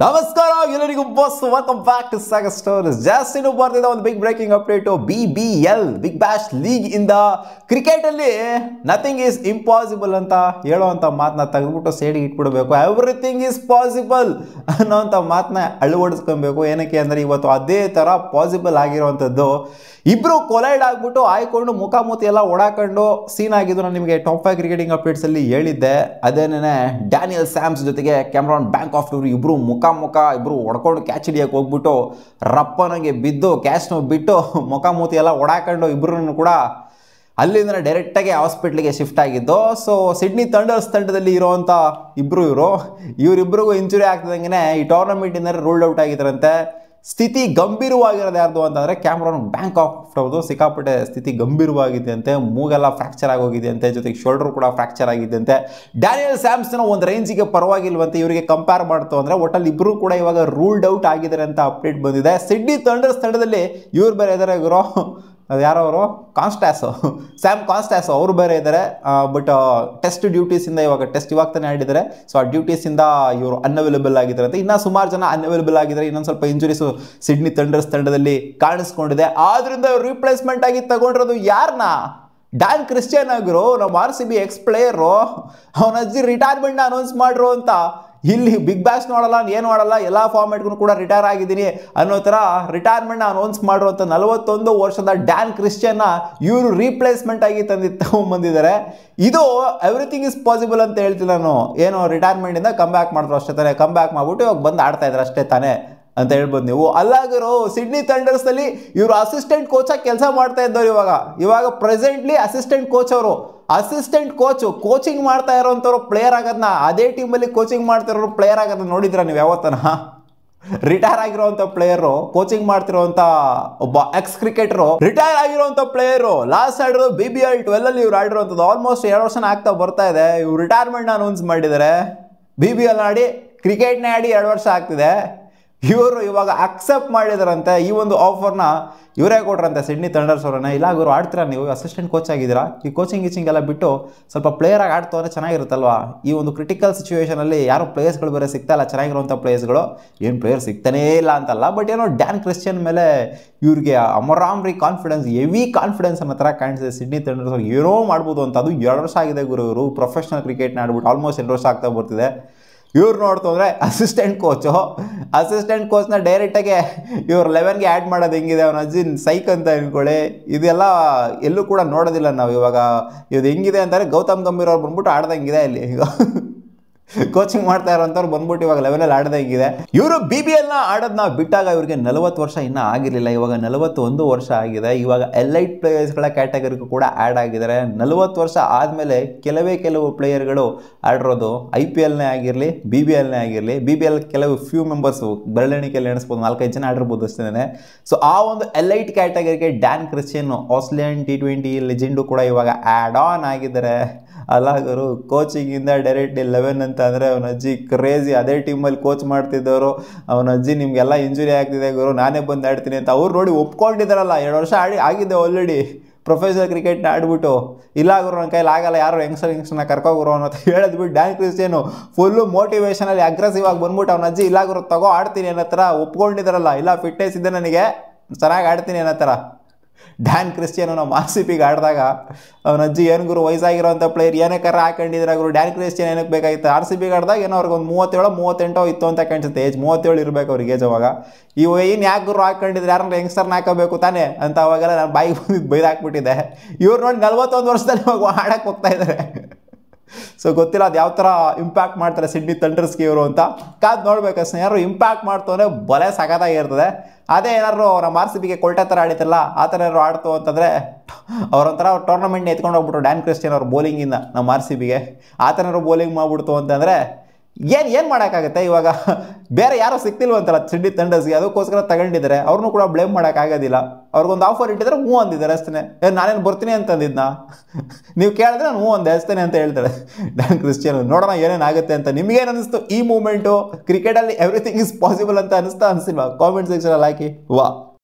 ನಮಸ್ಕಾರ ಎಲ್ಲರಿಗೂ boss welcome back to Sagar stories. ಜಾಸ್ತಿ ಬರ್ತಿದ್ದ ಒಂದು big breaking update. BBL Big Bash League ಇಂದ ಕ್ರಿಕೆಟ್ ಅಲ್ಲಿ ನಥಿಂಗ್ ಈಸ್ ಇಂಪಾಸಿಬಲ್ ಅಂತ ಹೇಳುವಂತ ಮಾತನ್ನ ತೆಗೆದ್ಬಿಟ್ಟು ಸೇಡಿಗೆ ಇಟ್ಬಿಡಬೇಕು. ಎವ್ರಿಥಿಂಗ್ ಈಸ್ ಪಾಸಿಬಲ್ ಅನ್ನೋಂಥ ಮಾತನ್ನ ಅಳವಡಿಸ್ಕೊಬೇಕು. ಏನಕ್ಕೆ ಅಂದ್ರೆ ಇವತ್ತು ಅದೇ ತರ ಪಾಸಿಬಲ್ ಆಗಿರುವಂಥದ್ದು. ಇಬ್ರು ಕೊಲೈಡ್ ಆಗ್ಬಿಟ್ಟು ಆಯ್ಕೊಂಡು ಮುಖಾಮುಖಿ ಎಲ್ಲ ಓಡಾಕೊಂಡು ಸೀನ್ ಆಗಿದ್ದು. ನಾನು ನಿಮಗೆ ಟಾಪ್ 5 ಕ್ರಿಕೆಟಿಂಗ್ ಅಪ್ಡೇಟ್ಸ್ ಅಲ್ಲಿ ಹೇಳಿದ್ದೆ. ಅದೇನೇ ಡ್ಯಾನಿಯಲ್ ಸ್ಯಾಮ್ಸ್ ಜೊತೆಗೆ ಕ್ಯಾಮರಾನ್ ಬ್ಯಾಂಕಾಕ್ ಇಬ್ರು ಮುಖ ಇಬ್ರು ಹೊಡ್ಕೊಂಡು ಕ್ಯಾಚ್ ಹಿಡಿಯಕ್ಕೆ ಹೋಗ್ಬಿಟ್ಟು ರಪ್ಪನಿಗೆ ಬಿದ್ದು ಕ್ಯಾಚ್ನ ಬಿಟ್ಟು ಮುಖಾಮುಖಿ ಎಲ್ಲ ಓಡಾಕೊಂಡು ಇಬ್ರು ಕೂಡ ಅಲ್ಲಿಂದ ಡೈರೆಕ್ಟಾಗಿ ಹಾಸ್ಪಿಟ್ಲಿಗೆ ಶಿಫ್ಟ್ ಆಗಿದ್ದು. ಸೊ ಸಿಡ್ನಿ ಥಂಡರ್ಸ್ ತಂಡದಲ್ಲಿ ಇರೋವಂಥ ಇವರಿಬ್ಬರಿಗೂ ಇಂಜುರಿ ಆಗ್ತದಂಗೆ ಈ ಟೂರ್ನಮೆಂಟಿಂದ ರೂಲ್ಡ್ ಔಟ್ ಆಗಿದ್ದಾರಂತೆ. ಸ್ಥಿತಿ ಗಂಭೀರವಾಗಿರೋದು ಯಾರ್ದು ಅಂತಂದರೆ ಕ್ಯಾಮರಾನ್ ಬ್ಯಾಂಕಾಕ್ ಅವ್ರದ್ದು ಸಿಕ್ಕಾಪಟ್ಟೆ ಸ್ಥಿತಿ ಗಂಭೀರವಾಗಿದೆ ಅಂತೆ. ಮೂಗೆಲ್ಲ ಫ್ರ್ಯಾಕ್ಚರ್ ಆಗೋಗಿದೆ ಅಂತೆ, ಜೊತೆಗೆ ಶೋಲ್ಡರ್ ಕೂಡ ಫ್ರ್ಯಾಕ್ಚರ್ ಆಗಿದೆ ಅಂತೆ. ಡ್ಯಾನಿಯಲ್ ಸ್ಯಾಮ್ಸನ್ ಒಂದು ರೇಂಜಿಗೆ ಪರವಾಗಿಲ್ವಂತೆ ಇವರಿಗೆ ಕಂಪೇರ್ ಮಾಡ್ತು ಅಂದರೆ. ಒಟ್ಟಲ್ಲಿ ಇಬ್ಬರು ಕೂಡ ಇವಾಗ ರೂಲ್ಡ್ ಔಟ್ ಆಗಿದ್ದಾರೆ ಅಂತ ಅಪ್ಡೇಟ್ ಬಂದಿದೆ. ಸಿಡ್ನಿ ಥಂಡರ್ಸ್ ತಂಡದಲ್ಲಿ ಇವ್ರು ಬೇರೆ ಇದ್ದಾರೆ, ಇವರು ಅದು ಯಾರೋ ಅವರು ಸ್ಯಾಮ್ ಕಾನ್ಸ್ಟಾಸೋ ಅವರು ಬೇರೆ ಇದ್ದಾರೆ. ಬಟ್ ಟೆಸ್ಟ್ ಡ್ಯೂಟೀಸಿಂದ ಇವಾಗ ತಾನೇ ಆಡಿದ್ದಾರೆ. ಸೊ ಆ ಡ್ಯೂಟೀಸಿಂದ ಇವರು ಅನ್ಅವೈಲಬಲ್ ಆಗಿದ್ದಾರೆ ಅಂತ. ಇನ್ನೂ ಸುಮಾರು ಜನ ಅನ್ಅವೈಲಬಲ್ ಆಗಿದ್ದಾರೆ. ಇನ್ನೊಂದು ಸ್ವಲ್ಪ ಇಂಜುರೀಸು ಸಿಡ್ನಿ ಥಂಡರ್ಸ್ ತಂಡದಲ್ಲಿ ಕಾಣಿಸ್ಕೊಂಡಿದೆ. ಆದ್ರಿಂದ ರಿಪ್ಲೇಸ್ಮೆಂಟ್ ಆಗಿ ತಗೊಂಡಿರೋದು ಯಾರನ್ನ? ಡ್ಯಾನ್ ಕ್ರಿಸ್ಟಿಯನ್ ಆಗಿರೋ ನಮ್ಮ RCB ಎಕ್ಸ್ ಪ್ಲೇಯರು. ಅವನ ಅಜ್ಜಿ ರಿಟೈರ್ಮೆಂಟ್ನ ಅನೌನ್ಸ್ ಮಾಡ್ರು ಅಂತ. ಇಲ್ಲಿ ಬಿಗ್ ಬ್ಯಾಶ್ ನೋಡಲ್ಲ, ಏನು ಮಾಡಲ್ಲ, ಎಲ್ಲ ಫಾರ್ಮ್ಯಾಟ್ಗೂ ಕೂಡ ರಿಟೈರ್ ಆಗಿದ್ದೀನಿ ಅನ್ನೋ ಥರ ರಿಟೈರ್ಮೆಂಟ್ನ ಅನೌನ್ಸ್ ಮಾಡಿರುವಂಥ 41 ವರ್ಷದ ಡ್ಯಾನ್ ಕ್ರಿಸ್ಟಿಯನ್ನ ಇವರು ರೀಪ್ಲೇಸ್ಮೆಂಟ್ ಆಗಿ ತಗೊಂಬಂದಿದ್ದಾರೆ. ಇದು ಎವ್ರಿಥಿಂಗ್ ಇಸ್ ಪಾಸಿಬಲ್ ಅಂತ ಹೇಳ್ತೀನಿ ನಾನು. ಏನೋ ರಿಟೈರ್ಮೆಂಟಿಂದ ಕಮ್ ಬ್ಯಾಕ್ ಮಾಡಿದ್ರು ಅಷ್ಟೇ ತಾನೇ. ಕಮ್ ಬ್ಯಾಕ್ ಮಾಡಿಬಿಟ್ಟು ಇವಾಗ ಬಂದು ಆಡ್ತಾ ಇದ್ದಾರೆ ಅಷ್ಟೇ ತಾನೇ ಅಂತ ಹೇಳ್ಬೋದು ನೀವು. ಅಲ್ಲಾಗಿರೋ ಸಿಡ್ನಿ ಥಂಡರ್ಸಲ್ಲಿ ಇವರು ಅಸಿಸ್ಟೆಂಟ್ ಕೋಚಾಗಿ ಕೆಲಸ ಮಾಡ್ತಾ ಇದ್ದವ್ರು. ಇವಾಗ ಪ್ರೆಸೆಂಟ್ಲಿ ಅಸಿಸ್ಟೆಂಟ್ ಕೋಚ್ ಅವರು. ಅಸಿಸ್ಟೆಂಟ್ ಕೋಚಿಂಗ್ ಮಾಡ್ತಾ ಇರೋಂಥವ್ರು ಪ್ಲೇಯರ್ ಆಗೋದನ್ನ, ಅದೇ ಟೀಮಲ್ಲಿ ಕೋಚಿಂಗ್ ಮಾಡ್ತಿರೋರು ಪ್ಲೇಯರ್ ಆಗೋದನ್ನ ನೋಡಿದ್ರ ನೀವು ಯಾವತ್ತನ? ರಿಟೈರ್ ಆಗಿರೋಂಥ ಪ್ಲೇಯರು ಕೋಚಿಂಗ್ ಮಾಡ್ತಿರೋಂಥ ಒಬ್ಬ ಎಕ್ಸ್ ಕ್ರಿಕೆಟರು, ರಿಟೈರ್ ಆಗಿರೋಂಥ ಪ್ಲೇಯರು ಲಾಸ್ಟ್ ಆಡಿರೋದು BBL 12 ಅಲ್ಲಿ ಇವ್ರು ಆಡಿರೋಂಥದ್ದು. ಆಲ್ಮೋಸ್ಟ್ 2 ವರ್ಷನ ಆಗ್ತಾ ಬರ್ತಾ ಇದೆ. ಇವ್ರು ರಿಟೈರ್ಮೆಂಟ್ನ ಅನೌನ್ಸ್ ಮಾಡಿದ್ದಾರೆ. BBL ಆಡಿ ಕ್ರಿಕೆಟ್ನೇ ಆಡಿ 2 ವರ್ಷ ಆಗ್ತಿದೆ. ಇವರು ಇವಾಗ ಅಕ್ಸೆಪ್ಟ್ ಮಾಡಿದಾರಂತೆ ಈ ಒಂದು ಆಫರ್ನ. ಇವರೇ ಕೊಟ್ರಂತೆ ಸಿಡ್ನಿ ಥಂಡರ್ಸ್ ಅವರನ್ನ. ಇಲ್ಲ ಇವರು ಆಡ್ತೀರಾ, ನೀವು ಅಸಿಸ್ಟೆಂಟ್ ಕೋಚ್ ಆಗಿದ್ದೀರಾ, ಈ ಕೋಚಿಂಗ್ ಎಲ್ಲ ಬಿಟ್ಟು ಸ್ವಲ್ಪ ಪ್ಲೇಯರ್ ಆಗಿ ಆಡ್ತವ್ರೆ ಚೆನ್ನಾಗಿರುತ್ತಲ್ವಾ? ಈ ಒಂದು ಕ್ರಿಟಿಕಲ್ ಸಿಚುವೇಷನಲ್ಲಿ ಯಾರು ಪ್ಲೇಯರ್ಸ್ಗಳು ಬೇರೆ ಸಿಗ್ತಾ ಇಲ್ಲ, ಚೆನ್ನಾಗಿರುವಂಥ ಪ್ಲೇಯರ್ಸ್ಗಳು. ಏನು ಪ್ಲೇಯರ್ ಸಿಗ್ತಾನೇ ಇಲ್ಲ ಅಂತಲ್ಲ, ಬಟ್ ಏನೋ ಡ್ಯಾನ್ ಕ್ರಿಸ್ಟಿಯನ್ ಮೇಲೆ ಇವ್ರಿಗೆ ಅಮರಾಮ್ರಿ ಕಾನ್ಫಿಡೆನ್ಸ್, ಹೆವಿ ಕಾನ್ಫಿಡೆನ್ಸ್ ಅನ್ನೋ ಥರ ಕಾಣಿಸಿದೆ ಸಿಡ್ನಿ ಥಂಡರ್ಸ್ ಅವ್ರು. ಏನೋ ಮಾಡ್ಬೋದು ಅಂತ. ಅದು 2 ವರ್ಷ ಆಗಿದೆ ಗುರು ಇವರು ಪ್ರೊಫೆಷನಲ್ ಕ್ರಿಕೆಟ್ನ ಆಡ್ಬಿಟ್ಟು. ಆಲ್ಮೋಸ್ಟ್ 2 ವರ್ಷ ಆಗ್ತಾ ಬರ್ತಿದೆ. ಇವ್ರು ನೋಡ್ತು ಅಂದರೆ ಅಸಿಸ್ಟೆಂಟ್ ಕೋಚ್ನ ಡೈರೆಕ್ಟಾಗಿ ಇವ್ರು 11ಗೆ ಆ್ಯಡ್ ಮಾಡೋದು ಹೆಂಗಿದೆ, ಅವನ ಅಜ್ಜಿ ಸೈಕ್ ಅಂತ ಅನ್ಕೊಳ್ಳಿ. ಇದೆಲ್ಲ ಎಲ್ಲೂ ಕೂಡ ನೋಡೋದಿಲ್ಲ ನಾವು. ಇವಾಗ ಇದು ಹೆಂಗಿದೆ ಅಂತಾರೆ, ಗೌತಮ್ ಗಂಭೀರ್ ಅವ್ರು ಬಂದ್ಬಿಟ್ಟು ಆಡ್ದಂಗಿದೆ ಇಲ್ಲಿ. ಈಗ ಕೋಚಿಂಗ್ ಮಾಡ್ತಾ ಇರೋಂಥವ್ರು ಬಂದ್ಬಿಟ್ಟು ಇವಾಗ 11ಅಲ್ಲಿ ಆಡ್ದಂಗಿದೆ. ಇವರು BBLನ ಆಡೋದನ್ನ ಬಿಟ್ಟಾಗ ಇವ್ರಿಗೆ 40 ವರ್ಷ ಇನ್ನೂ ಆಗಿರಲಿಲ್ಲ. ಇವಾಗ 41 ವರ್ಷ ಆಗಿದೆ. ಇವಾಗ ಎಲೈಟ್ ಪ್ಲೇಯರ್ಸ್ಗಳ ಕ್ಯಾಟಗರಿಗೂ ಕೂಡ ಆ್ಯಡ್ ಆಗಿದ್ದಾರೆ. 40 ವರ್ಷ ಆದಮೇಲೆ ಕೆಲವು ಪ್ಲೇಯರ್ಗಳು ಆಡಿರೋದು IPLನೇ ಆಗಿರಲಿ, BBLನೇ ಆಗಿರಲಿ. BBL ಕೆಲವು ಫ್ಯೂ ಮೆಂಬರ್ಸು ಬೆರಳೆಣಿಕೆಯಲ್ಲಿ ಎಣಿಸ್ಬೋದು, 4-5 ಜನ ಆಡಿರ್ಬೋದು ಅಷ್ಟೇ. ಸೊ ಆ ಒಂದು ಎಲೈಟ್ ಕ್ಯಾಟಗರಿಗೆ Dan Christian Australian T20 legend ಕೂಡ ಇವಾಗ ಆ್ಯಡ್ ಆನ್ ಆಗಿದ್ದಾರೆ. ಅಲ್ಲಾಗರು ಕೋಚಿಂಗಿಂದ ಡೈರೆಕ್ಟ್ 11 ಅಂತ ಅಂದರೆ ಅವನ ಅಜ್ಜಿ ಕ್ರೇಜಿ. ಅದೇ ಟೀಮಲ್ಲಿ ಕೋಚ್ ಮಾಡ್ತಿದ್ದವರು ಅವನ ಅಜ್ಜಿ ನಿಮಗೆಲ್ಲ ಇಂಜುರಿ ಆಗ್ತಿದೆ ಗುರು, ನಾನೇ ಬಂದು ಆಡ್ತೀನಿ ಅಂತ ಅವ್ರು ನೋಡಿ ಒಪ್ಕೊಂಡಿದ್ದಾರಲ್ಲ. 2 ವರ್ಷ ಆಗಿದೆ ಆಲ್ರೆಡಿ ಪ್ರೊಫೆಷನಲ್ ಕ್ರಿಕೆಟ್ನ ಆಡ್ಬಿಟ್ಟು. ಇಲ್ಲ ಗುರು ನನ್ನ ಕೈಲಿ ಆಗಲ್ಲ, ಯಾರು ಯಂಗ್ಸ್ಟರ್ನ ಕರ್ಕೋಗುರು ಅನ್ನೋದು ಹೇಳಿದ್ಬಿಟ್ಟು ಡ್ಯಾನ್ ಕ್ರಿಸ್ಟಿಯನು ಫುಲ್ಲು ಮೋಟಿವೇಶನಲ್ಲಿ ಅಗ್ರೆಸಿವ್ ಆಗಿ ಬಂದ್ಬಿಟ್ಟು ಅವನ ಅಜ್ಜಿ ಇಲ್ಲ ಗುರು ತಗೋ ಆಡ್ತೀನಿ ಅನ್ನೋ ಥರ ಒಪ್ಕೊಂಡಿದ್ದಾರಲ್ಲ. ಇಲ್ಲ ಫಿಟ್ನೆಸ್ ಇದೆ ನನಗೆ, ಚೆನ್ನಾಗಿ ಆಡ್ತೀನಿ ಅನ್ನೋ ಥರ. ಡ್ಯಾನ್ ಕ್ರಿಸ್ಟಿಯನ್ ನಮ್ಮ RCBಗೆ ಆಡಿದಾಗ ಅವನ ಅಜ್ಜಿ ಏನು ಗುರು ವಯಸ್ಸಾಗಿರೋಂಥ ಪ್ಲೇಯರ್ ಏನೇ ಕರ ಹಾಕೊಂಡಿದ್ರೆ ಗುರು, ಡ್ಯಾನ್ ಕ್ರಿಸ್ಟಿಯನ್ ಏನಕ್ಕೆ ಬೇಕಾಗಿತ್ತು? RCBಗೆ ಆಡಿದಾಗ ಏನೋ ಅವ್ರಿಗೆ ಒಂದು 37-38 ಇತ್ತು ಅಂತ ಕಾಣಿಸುತ್ತೆ. ಏಜ್ 37 ಇರಬೇಕು ಅವ್ರಿಗೆ ಏಜ್. ಅವಾಗ ಏನು ಯಾಕೆ ಗುರು ಹಾಕೊಂಡಿದ್ರೆ, ಯಾರನ್ನ ಯಂಗ್ಸ್ಟರ್ನ ಹಾಕೋಬೇಕು ತಾನೇ ಅಂತ ಅವಾಗೆಲ್ಲ ನಾನು ಬಾಯಿಗೆ ಬಂದಿದ್ದು ಬೈದು ಹಾಕ್ಬಿಟ್ಟಿದ್ದೆ. ಇವ್ರು ನೋಡಿ 41 ವರ್ಷದಲ್ಲಿ ಇವಾಗ ಆಡಕ್ಕೆ ಹೋಗ್ತಾ ಇದ್ದಾರೆ. ಸೊ ಗೊತ್ತಿಲ್ಲ ಅದು ಯಾವ ಥರ ಇಂಪ್ಯಾಕ್ಟ್ ಮಾಡ್ತಾರೆ ಸಿಡ್ನಿ ಥಂಡರ್ಸ್ಗೆ ಇವರು ಅಂತ. ಕಾದು ನೋಡ್ಬೇಕಷ್ಟೇ. ಯಾರು ಇಂಪ್ಯಾಕ್ಟ್ ಮಾಡ್ತಂದರೆ ಬಲೆ ಸಖತ್ತಾಗಿರ್ತದೆ. ಅದೇ ಏನಾದ್ರು ನಮ್ಮ RCBಗೆ ಕೊಲ್ಟೆ ಥರ ಆಡಿತಲ್ಲ, ಆ ಥರ ಏನಾದ್ರು ಆಡ್ತು ಅಂತಂದರೆ ಅವರೊಂಥರ ಟೂರ್ನಮೆಂಟ್ನ ಎತ್ಕೊಂಡು ಹೋಗ್ಬಿಟ್ಟು ಡ್ಯಾನ್ ಕ್ರಿಸ್ಟಿಯನ್ ಅವ್ರ ಬೌಲಿಂಗಿಂದ ನಮ್ಮ RCBಗೆ ಆ ಥರ ಏನಾದ್ರು ಬೌಲಿಂಗ್ ಮಾಡಿಬಿಡ್ತು ಅಂತಂದರೆ ಏನು ಮಾಡೋಕ್ಕಾಗುತ್ತೆ? ಇವಾಗ ಬೇರೆ ಯಾರೋ ಸಿಗ್ತಿಲ್ವಂತಲ್ಲ ಸಿಡ್ನಿ ಥಂಡರ್ಸ್ಗೆ, ಅದಕ್ಕೋಸ್ಕರ ತಗೊಂಡಿದ್ದಾರೆ. ಅವ್ರನ್ನೂ ಕೂಡ ಬ್ಲೇಮ್ ಮಾಡೋಕ್ಕಾಗೋದಿಲ್ಲ. ಅವ್ರಿಗೊಂದು ಆಫರ್ ಇಟ್ಟಿದ್ರೆ ಹ್ಞೂ ಅಂದಿದ್ದಾರೆ ಅಷ್ಟೇ. ನಾನೇನು ಬರ್ತೀನಿ ಅಂತಂದಿದ್ನ, ನೀವು ಕೇಳಿದ್ರೆ ನಾನು ಹ್ಞೂ ಅಂದೆ ಅಷ್ಟೇ ಅಂತ ಹೇಳ್ತಾರೆ ಡ್ಯಾನ್ ಕ್ರಿಸ್ಟಿಯನ್. ನೋಡೋಣ ಏನೇನಾಗುತ್ತೆ ಅಂತ. ನಿಮಗೇನು ಅನ್ನಿಸ್ತು ಈ ಮೂಮೆಂಟು? ಕ್ರಿಕೆಟಲ್ಲಿ ಎವ್ರಿಥಿಂಗ್ ಇಸ್ ಪಾಸಿಬಲ್ ಅಂತ ಅನಿಸ್ತಾ ಅನಿಸಿಲ್ವಾ? ಕಾಮೆಂಟ್ ಸೆಕ್ಷನಲ್ಲಿ ಹಾಕಿ. ವಾ